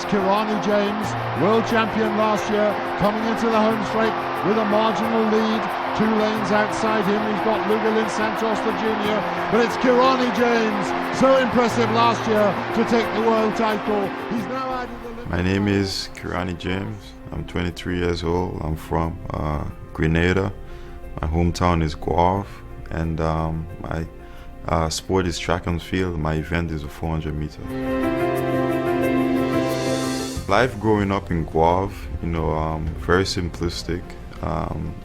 Kirani James, world champion last year, coming into the home straight with a marginal lead. 2 lanes outside him, he's got Lugalin Santos, the junior, but it's Kirani James, so impressive last year to take the world title. He's now added the... My name is Kirani James. I'm 23 years old. I'm from Grenada. My hometown is Guave, and my sport is track and field. My event is a 400 meter. Life growing up in Guave, very simplistic.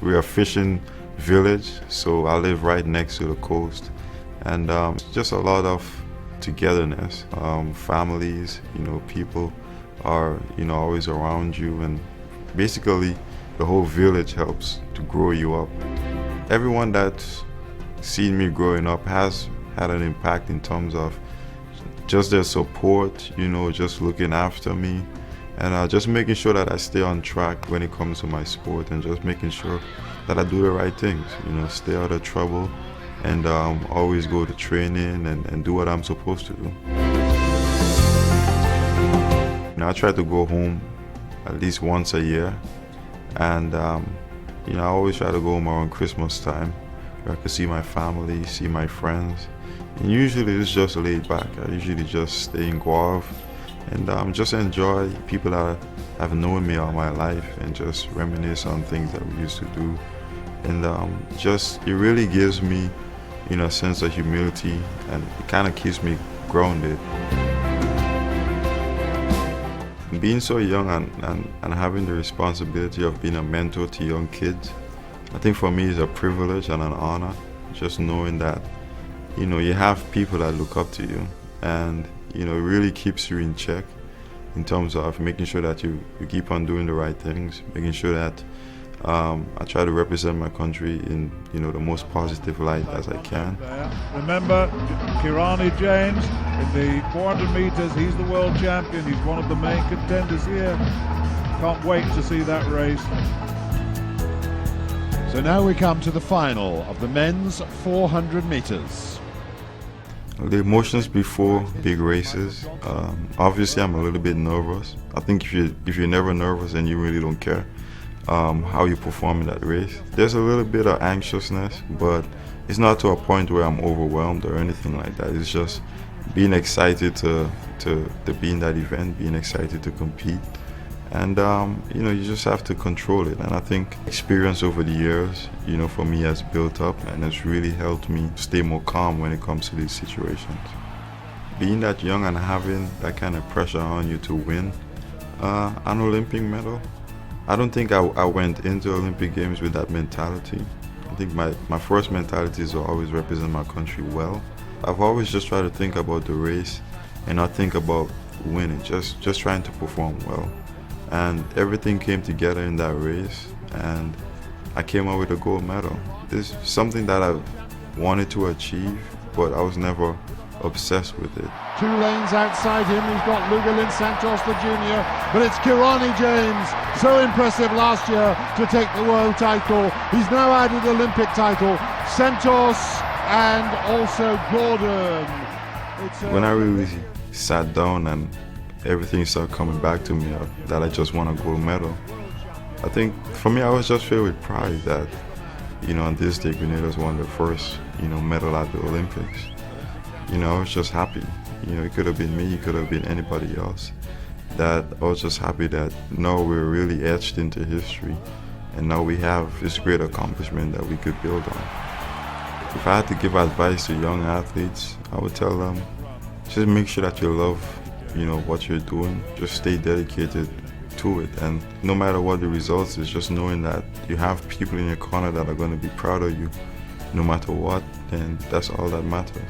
We're a fishing village, so I live right next to the coast, and just a lot of togetherness. Families, people are always around you, and basically the whole village helps to grow you up. Everyone that's seen me growing up has had an impact in terms of just their support, just looking after me, and just making sure that I stay on track when it comes to my sport, and just making sure that I do the right things, stay out of trouble, and always go to training and do what I'm supposed to do. I try to go home at least once a year, and I always try to go home around Christmas time, where I can see my family, see my friends, and usually it's just laid back. I usually just stay in Guave and just enjoy people that have known me all my life, and just reminisce on things that we used to do, and it really gives me a sense of humility, and it kind of keeps me grounded. Being so young and having the responsibility of being a mentor to young kids, I think for me is a privilege and an honor, just knowing that you have people that look up to you, and it really keeps you in check in terms of making sure that you keep on doing the right things, making sure that I try to represent my country in the most positive light as I can. Remember, Kirani James, in the 400 meters, he's the world champion. He's one of the main contenders here. Can't wait to see that race. So now we come to the final of the men's 400 meters. The emotions before big races, obviously I'm a little bit nervous. I think if you're never nervous, then you really don't care how you perform in that race. There's a little bit of anxiousness, but it's not to a point where I'm overwhelmed or anything like that. It's just being excited to be in that event, being excited to compete, and you just have to control it. And I think experience over the years, for me has built up, and it's really helped me stay more calm when it comes to these situations. Being that young and having that kind of pressure on you to win an Olympic medal, I don't think I went into Olympic Games with that mentality. I think my first mentality is to always represent my country well. I've always just tried to think about the race and not think about winning, just trying to perform well. And everything came together in that race, and I came out with a gold medal. This is something that I wanted to achieve, but I was never obsessed with it. 2 lanes outside him, he's got Lugalin Santos, the junior, but it's Kirani James, so impressive last year to take the world title. He's now added Olympic title, Santos and also Gordon. When I really sat down and everything started coming back to me that I just won a gold medal, I think for me I was just filled with pride that on this day Grenada's won the first medal at the Olympics. I was just happy. It could have been me, it could have been anybody else. That I was just happy that now we're really etched into history, and now we have this great accomplishment that we could build on. If I had to give advice to young athletes, I would tell them, just make sure that you love what you're doing. Just stay dedicated to it, and no matter what the results is, just knowing that you have people in your corner that are going to be proud of you no matter what, and that's all that matters.